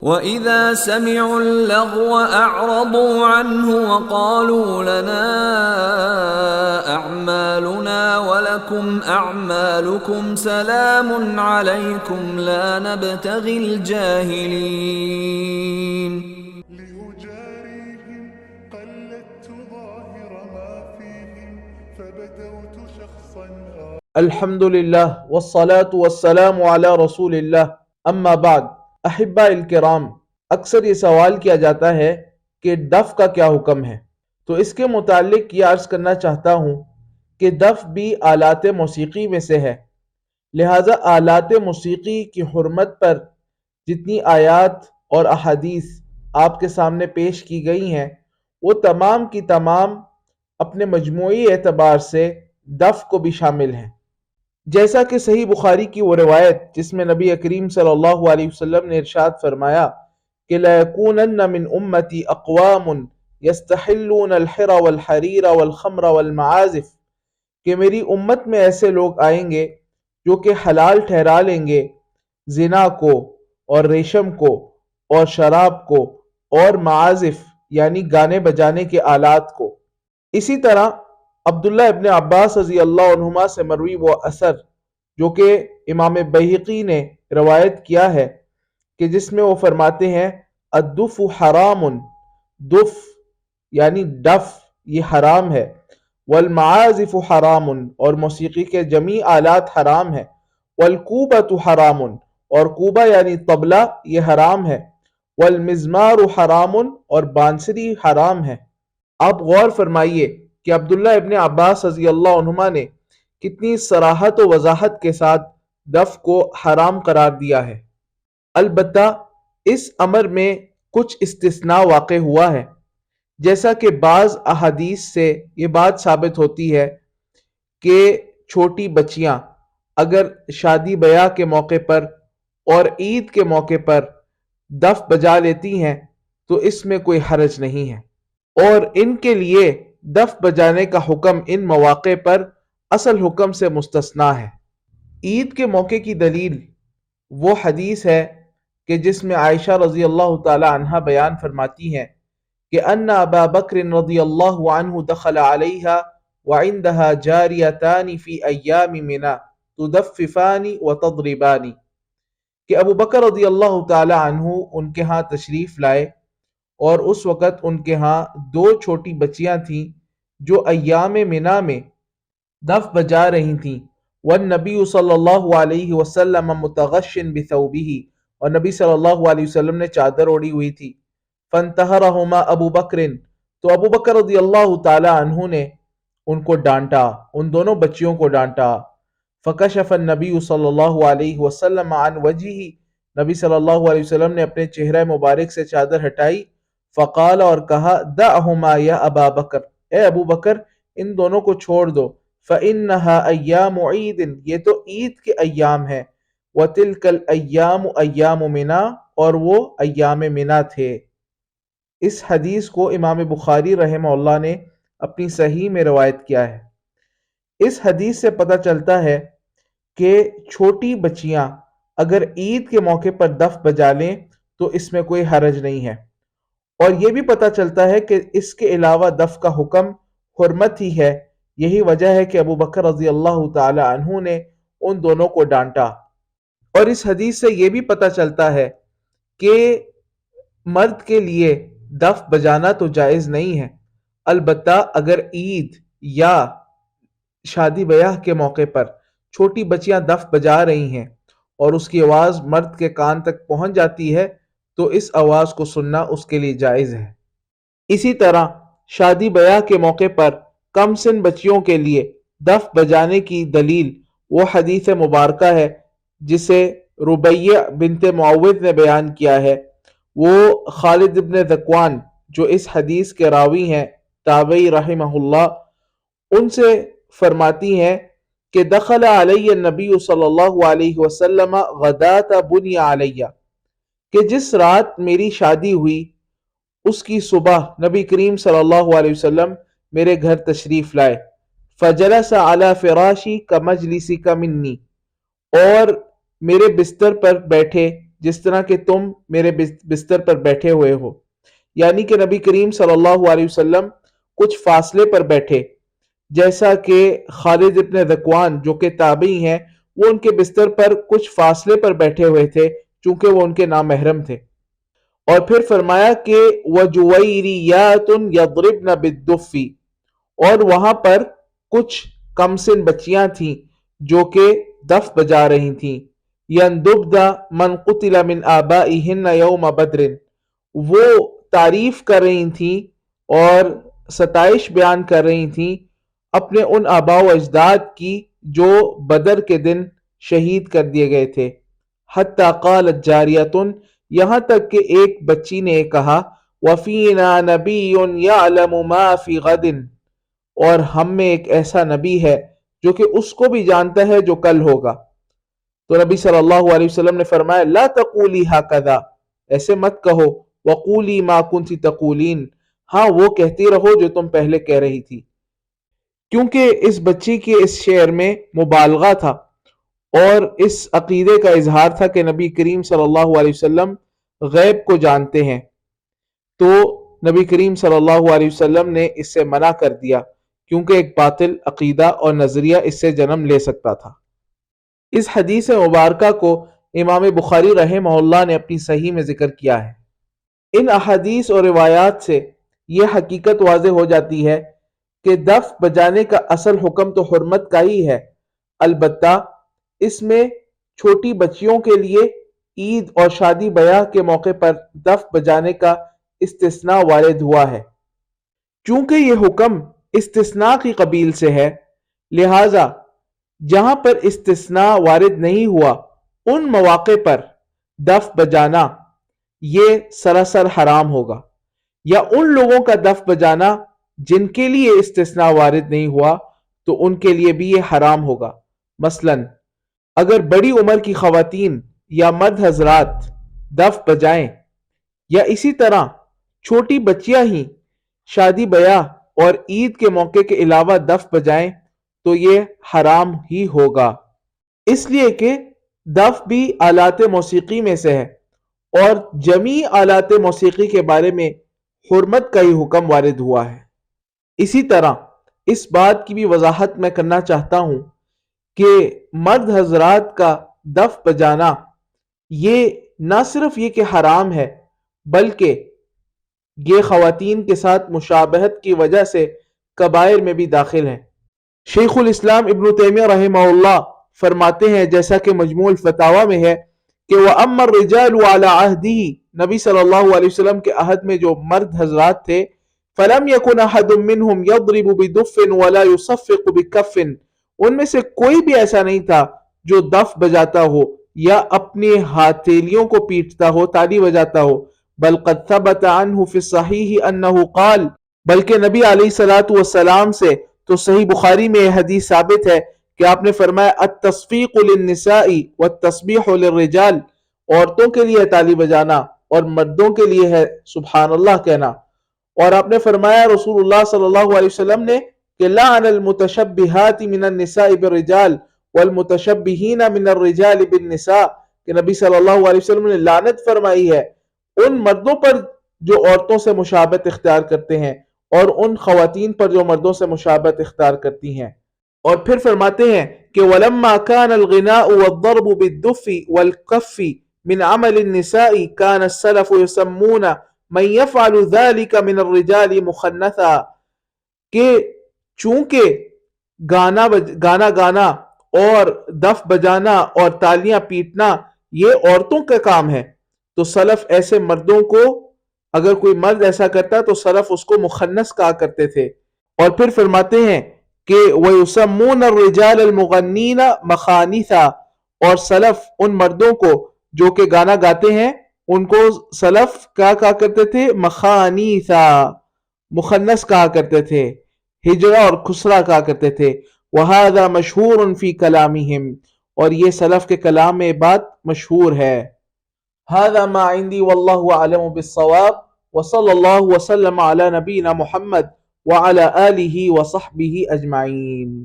وَإِذَا سَمِعُوا اللَّغْوَ أَعْرَضُوا عَنْهُ وَقَالُوا لَنَا أَعْمَالُنَا وَلَكُمْ أَعْمَالُكُمْ سَلَامٌ عَلَيْكُمْ لَا نَبْتَغِي الْجَاهِلِينَ. لأجاريهم قلدت ظاهر ما فيهم فبدوت شخصا الحمد للہ والصلاة والسلام علی رسول اللہ اما بعد. احبہ الکرام، اکثر یہ سوال کیا جاتا ہے کہ دف کا کیا حکم ہے، تو اس کے متعلق یہ عرض کرنا چاہتا ہوں کہ دف بھی آلات موسیقی میں سے ہے، لہٰذا آلات موسیقی کی حرمت پر جتنی آیات اور احادیث آپ کے سامنے پیش کی گئی ہیں وہ تمام کی تمام اپنے مجموعی اعتبار سے دف کو بھی شامل ہیں. جیسا کہ صحیح بخاری کی وہ روایت جس میں نبی کریم صلی اللہ علیہ وسلم نے ارشاد فرمایا کہ لَيَكُونَنَّ مِنْ أُمَّتِي أَقْوَامٌ يَسْتَحِلُّونَ الْحِرَ وَالْحَرِيرَ وَالْخَمْرَ وَالْمَعَازِفِ، کہ میری امت میں ایسے لوگ آئیں گے جو کہ حلال ٹھہرا لیں گے زنا کو اور ریشم کو اور شراب کو اور معازف یعنی گانے بجانے کے آلات کو. اسی طرح عبداللہ ابن عباس رضی اللہ عنہما سے مروی وہ اثر جو کہ امام بیہقی نے روایت کیا ہے کہ جس میں وہ فرماتے ہیں الدف حرام، دف یعنی ڈف یہ حرام ہے، والمعازف حرام اور موسیقی کے جمیع آلات حرام ہیں، والکوبۃ حرام اور کوبہ یعنی طبلہ یہ حرام ہے، والمزمار حرام اور بانسری حرام ہے. آپ غور فرمائیے کہ عبداللہ ابن عباس رضی اللہ عنہما نے کتنی صراحت و وضاحت کے ساتھ دف کو حرام قرار دیا ہے. البتہ اس امر میں کچھ استثناء واقع ہوا ہے، جیسا کہ بعض احادیث سے یہ بات ثابت ہوتی ہے کہ چھوٹی بچیاں اگر شادی بیاہ کے موقع پر اور عید کے موقع پر دف بجا لیتی ہیں تو اس میں کوئی حرج نہیں ہے، اور ان کے لیے دف بجانے کا حکم ان مواقع پر اصل حکم سے مستثنیٰ ہے. عید کے موقع کی دلیل وہ حدیث ہے کہ جس میں عائشہ رضی اللہ تعالی عنہا بیان فرماتی ہیں کہ ان ابا بکر رضی اللہ عنہ دخل علیہا وعندها جاریتان فی ایام منا تدففان وتضربان، کہ ابو بکر رضی اللہ تعالی عنہ ان کے ہاں تشریف لائے اور اس وقت ان کے ہاں دو چھوٹی بچیاں تھیں جو ایام منا میں دف بجا رہی تھیں، والنبی صلی اللہ علیہ وسلم متغش بثوبہ، اور نبی صلی اللہ علیہ وسلم نے چادر اوڑھی ہوئی تھی. فانتہرہما ابو بکر، تو ابو بکر رضی اللہ تعالی عنہ نے ان کو ڈانٹا، ان دونوں بچیوں کو ڈانٹا. فکشف النبی صلی اللہ علیہ وسلم عن وجہہ، نبی صلی اللہ علیہ وسلم نے اپنے چہرہ مبارک سے چادر ہٹائی. فقال، اور کہا دعہما یا ابا بکر، اے ابو بکر ان دونوں کو چھوڑ دو. فإنها ایام عید، یہ تو عید کے ایام ہیں. وتلک الایام ایام منا، اور وہ ایام منا تھے. اس حدیث کو امام بخاری رحمہ اللہ نے اپنی صحیح میں روایت کیا ہے. اس حدیث سے پتہ چلتا ہے کہ چھوٹی بچیاں اگر عید کے موقع پر دف بجا لیں تو اس میں کوئی حرج نہیں ہے، اور یہ بھی پتہ چلتا ہے کہ اس کے علاوہ دف کا حکم حرمت ہی ہے. یہی وجہ ہے کہ ابو بکر رضی اللہ تعالی عنہ نے ان دونوں کو ڈانٹا. اور اس حدیث سے یہ بھی پتہ چلتا ہے کہ مرد کے لیے دف بجانا تو جائز نہیں ہے، البتہ اگر عید یا شادی بیاہ کے موقع پر چھوٹی بچیاں دف بجا رہی ہیں اور اس کی آواز مرد کے کان تک پہنچ جاتی ہے تو اس آواز کو سننا اس کے لیے جائز ہے. اسی طرح شادی بیاہ کے موقع پر کم سن بچیوں کے لیے دف بجانے کی دلیل وہ حدیث مبارکہ ہے جسے ربیہ بنت معوذ نے بیان کیا ہے. وہ خالد ابن ذکوان جو اس حدیث کے راوی ہیں تابعی رحمہ اللہ، ان سے فرماتی ہیں کہ دخل علی النبی صلی اللہ علیہ وسلم غدات بنی علیہ، کہ جس رات میری شادی ہوئی اس کی صبح نبی کریم صلی اللہ علیہ وسلم میرے گھر تشریف لائے. فجلس علی فراشی کمجلسی کا منی، اور میرے بستر پر بیٹھے جس طرح کہ تم میرے بستر پر بیٹھے ہوئے ہو، یعنی کہ نبی کریم صلی اللہ علیہ وسلم کچھ فاصلے پر بیٹھے، جیسا کہ خالد ابن ذکوان جو کہ تابعی ہیں وہ ان کے بستر پر کچھ فاصلے پر بیٹھے ہوئے تھے چونکہ وہ ان کے نامحرم تھے۔ اور پھر فرمایا کہ وَجُوَيْرِيَّاتٌ يَضْرِبْنَ بِالدُّفِّ، اور وہاں پر کچھ کم سن بچیاں تھیں جو کہ دف بجا رہی تھیں، يَنْدُبْدَ مَنْ قُتِلَ مِنْ آبَائِهِنَّ يَوْمَ بَدْرٍ، وہ تعریف کر رہی تھیں اور ستائش بیان کر رہی تھیں اپنے ان آباء و اجداد کی جو بدر کے دن شہید کر دیے گئے تھے۔ حتی قالت جاریۃ، یہاں تک کہ ایک بچی نے کہا وَفِينَا نَبِيٌّ يَعْلَمُ مَا فِي غَدٍ، اور ہم میں ایک ایسا نبی ہے جو کہ اس کو بھی جانتا ہے جو کل ہوگا۔ تو نبی صلی اللہ علیہ وسلم نے فرمایا لا تقولی ہکذا، ایسے مت کہو، وقولی ما کنتی تقولین، ہاں وہ کہتی رہو جو تم پہلے کہہ رہی تھی، کیونکہ اس بچی کے اس شعر میں مبالغہ تھا اور اس عقیدے کا اظہار تھا کہ نبی کریم صلی اللہ علیہ وسلم غیب کو جانتے ہیں، تو نبی کریم صلی اللہ علیہ وسلم نے اس سے منع کر دیا کیونکہ ایک باطل عقیدہ اور نظریہ اس سے جنم لے سکتا تھا۔ اس حدیث مبارکہ کو امام بخاری رحمہ اللہ نے اپنی صحیح میں ذکر کیا ہے۔ ان احادیث اور روایات سے یہ حقیقت واضح ہو جاتی ہے کہ دف بجانے کا اصل حکم تو حرمت کا ہی ہے، البتہ اس میں چھوٹی بچیوں کے لیے عید اور شادی بیاہ کے موقع پر دف بجانے کا استثناء وارد ہوا ہے۔ چونکہ یہ حکم استثناء کی قبیل سے ہے، لہٰذا جہاں پر استثناء وارد نہیں ہوا ان مواقع پر دف بجانا یہ سراسر حرام ہوگا، یا ان لوگوں کا دف بجانا جن کے لیے استثناء وارد نہیں ہوا تو ان کے لیے بھی یہ حرام ہوگا۔ مثلاً اگر بڑی عمر کی خواتین یا مرد حضرات دف بجائیں یا اسی طرح چھوٹی بچیاں ہی شادی بیاہ اور عید کے موقع کے علاوہ دف بجائیں تو یہ حرام ہی ہوگا، اس لیے کہ دف بھی آلات موسیقی میں سے ہے اور جمیع آلات موسیقی کے بارے میں حرمت کا ہی حکم وارد ہوا ہے۔ اسی طرح اس بات کی بھی وضاحت میں کرنا چاہتا ہوں کہ مرد حضرات کا دف بجانا یہ نہ صرف یہ کہ حرام ہے بلکہ یہ خواتین کے ساتھ مشابہت کی وجہ سے کبائر میں بھی داخل ہے۔ شیخ الاسلام ابن تیمیہ رحمہ اللہ فرماتے ہیں جیسا کہ مجموع الفتاوی میں ہے کہ وَأَمَّا الرِّجَالُ عَلَىٰ عَهْدِهِ، نبی صلی اللہ علیہ وسلم کے عہد میں جو مرد حضرات تھے، فَلَمْ يَكُنْ أَحَدٌ مِّنْهُمْ يَضْرِبُ بِدُفٍّ وَلَا يُصَفِّقُ بِكَفٍّ، ان میں سے کوئی بھی ایسا نہیں تھا جو دف بجاتا ہو یا اپنی ہاتھیلیوں کو پیٹتا ہو، تالی بجاتا ہو، بل قد ثبت عنہ فی الصحیح انہ قال، بلکہ نبی علیہ الصلوۃ والسلام سے تو صحیح بخاری میں یہ حدیث ثابت ہے کہ آپ نے فرمایا التصفیق للنساء والتسبیح للرجال، عورتوں کے لیے تالی بجانا اور مردوں کے لیے ہے سبحان اللہ کہنا، اور آپ نے فرمایا رسول اللہ صلی اللہ علیہ وسلم نے کہ لعن المتشبہات من النساء بالرجال والمتشبہین من الرجال بالنساء، کہ نبی صلی اللہ علیہ وسلم نے لعنت فرمائی ہے ان مردوں پر جو عورتوں سے مشابہت اختیار کرتے ہیں اور ان خواتین پر جو مردوں سے مشابہت اختیار کرتی ہیں۔ اور پھر فرماتے ہیں کہ وَلَمَّا كَانَ الْغِنَاءُ وَالضَّرْبُ بِالدُّفِّ وَالْكَفِّ مِنْ عَمَلِ النِّسَاءِ كَانَ السَّلَفُ يُسَمُّونَ مَنْ يَفْعَلُ ذَلِكَ مِنَ الرِّجَالِ مُخَنَّثًا، کہ چونکہ گانا گانا اور دف بجانا اور تالیاں پیٹنا یہ عورتوں کا کام ہے، تو سلف ایسے مردوں کو، اگر کوئی مرد ایسا کرتا تو سلف اس کو مخنث کہا کرتے تھے۔ اور پھر فرماتے ہیں کہ وَيُسَمُّونَ الرِّجَالَ الْمُغَنِّينَ مَخَانِثًا، اور سلف ان مردوں کو جو کہ گانا گاتے ہیں ان کو سلف کیا کہا کرتے تھے؟ مخانیثا، مخنث کہا کرتے تھے، ہجرہ اور خسرہ کہا کرتے تھے۔ وَهَذَا مَشْهُورٌ فِي كَلَامِهِمْ، اور یہ سلف کے کلام میں بات مشہور ہے۔ هذا ما عندي والله أعلم بالصواب، وصلى الله وسلم على نبينا محمد وعلى آله وصحبه أجمعين۔